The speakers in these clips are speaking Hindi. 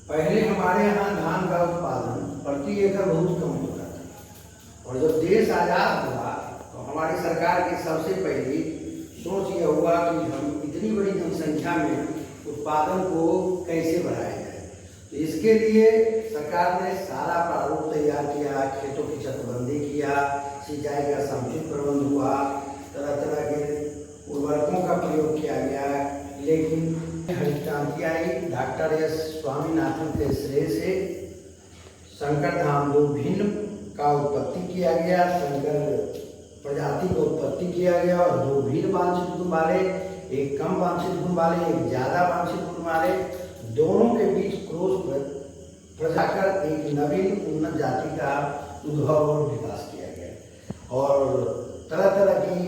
पहले हमारे यहाँ धान का उत्पादन प्रति एकड़ बहुत कम होता था, और जब देश आज़ाद हुआ तो हमारी सरकार की सबसे पहली सोच यह हुआ कि हम इतनी बड़ी जनसंख्या में उत्पादन को कैसे बढ़ाया जाए। तो इसके लिए सरकार ने सारा प्रारूप तैयार किया, खेतों की छतबंदी किया, सिंचाई का समुचित प्रबंध हुआ, तरह तरह के उर्वरकों का प्रयोग किया गया। लेकिन हरित क्रांति आई, डॉक्टर एस स्वामीनाथन के श्रेय से संकर धाम दो भिन्न का उत्पत्ति किया गया, संकर प्रजाति को उत्पत्ति किया गया, और दो भिन्न वांछित गुण वाले, एक कम वांछित गुण वाले, एक ज्यादा वांछित गुण वाले, दोनों के बीच क्रॉस प्रजाकर एक नवीन उन्नत जाति का उद्भव और विकास किया गया। और तरह तरह की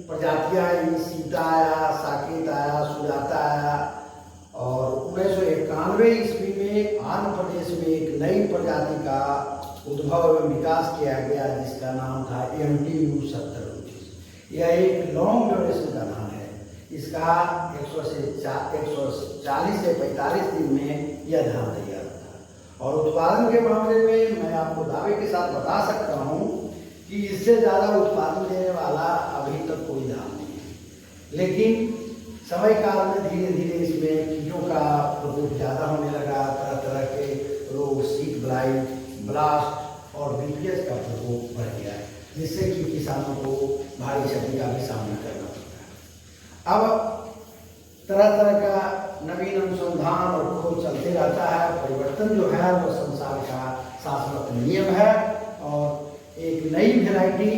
प्रजातियां आई, सीता आया, साकेत आया, सुजाता आया, और 1991 ईस्वी में आंध्र प्रदेश में एक नई प्रजाति का उद्भव एवं विकास किया गया, जिसका नाम था MTU 7029। यह एक लॉन्ग ड्यूरेशन का धान है। इसका 140 से 45 दिन में यह धान तैयार होता है। और उत्पादन के मामले में मैं आपको दावे के साथ बता सकता हूँ कि इससे ज़्यादा उत्पादन देने वाला अभी तक कोई धान नहीं है। लेकिन समय काल में धीरे धीरे इसमें कीटों का प्रकोप ज़्यादा होने लगा, तरह तरह के रोग, शीत ब्लाइट, ब्लास्ट और बीपीएस का प्रकोप बढ़ गया, जिससे कि किसानों को भारी क्षति का भी सामना करना पड़ता है। अब तरह तरह का नवीन अनुसंधान और खोज चलते रहता है। परिवर्तन जो है वो संसार का शाश्वत नियम है, और एक नई वेराइटी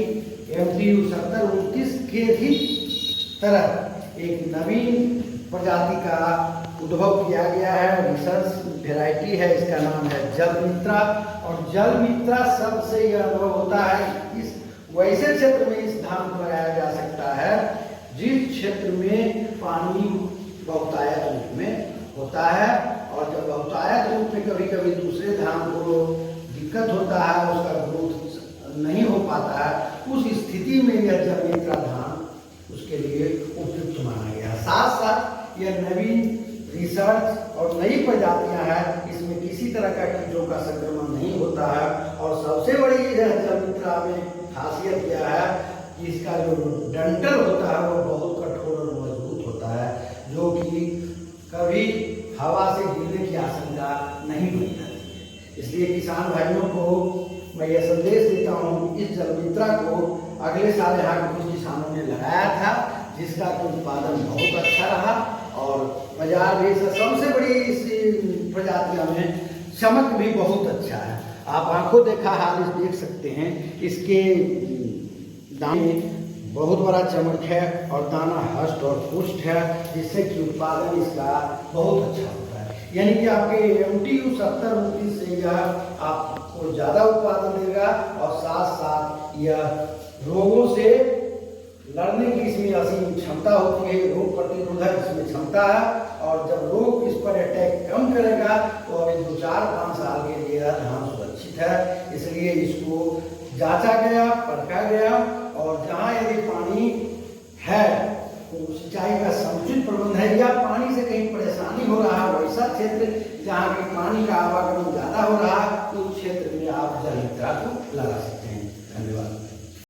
MTU 7029 के ही तरह एक नवीन प्रजाति का उद्भव किया गया है। रिसर्च वेराइटी है, इसका नाम है जलमित्रा। और जलमित्रा शब्द से यह अनुभव होता है इस वैसे क्षेत्र में इस धान को लगाया जा सकता है जिस क्षेत्र में पानी बहुतायत रूप में होता है, और जब बहुतायत रूप में कभी कभी दूसरे धान को दिक्कत होता है, उसका ग्रोथ नहीं हो पाता है, उस स्थिति में यह जलमित्रा धान उसके लिए उपयुक्त माना गया। साथ साथ यह नवीन रिसर्च और नई प्रजातियां हैं, इसमें किसी तरह का कीटों का संक्रमण नहीं होता है। और सबसे बड़ी यह जलमित्रा में खासियत यह है कि इसका जो डंठल होता है वो बहुत कठोर और मजबूत होता है, जो कि कभी हवा से गिरने की आशंका नहीं बनी रहती है। इसलिए किसान भाइयों को मैं यह संदेश देता हूँ, इस जलमित्रा को अगले साल यहाँ के कुछ किसानों ने लगाया था, जिसका कि उत्पादन बहुत अच्छा रहा, और बाजार भी सबसे बड़ी इस प्रजातियों में चमक भी बहुत अच्छा है। आप आंखों देखा हाल देख सकते हैं, इसके दाने बहुत बड़ा चमक है और दाना हष्ट और पुष्ट है, जिससे कि उत्पादन इसका बहुत अच्छा होता है। यानी कि आपके MTU 7029 से यह आपको ज़्यादा उत्पादन देगा, और साथ साथ यह रोगों से लड़ने की इसमें असीम क्षमता होती है, रोग प्रतिरोधक इसमें क्षमता है। और जब रोग इस पर अटैक कम करेगा तो अभी 2-4-5 साल के लिए यह धान सुरक्षित है। इसलिए इसको जांचा गया, परखा गया, और जहाँ यदि पानी है तो सिंचाई का समुचित प्रबंध है, या पानी से कहीं परेशानी हो रहा है, वैसा क्षेत्र जहाँ की पानी का आवागमन ज़्यादा हो रहा है, उस क्षेत्र में आप जलमित्रा को लगा सकते हैं। धन्यवाद।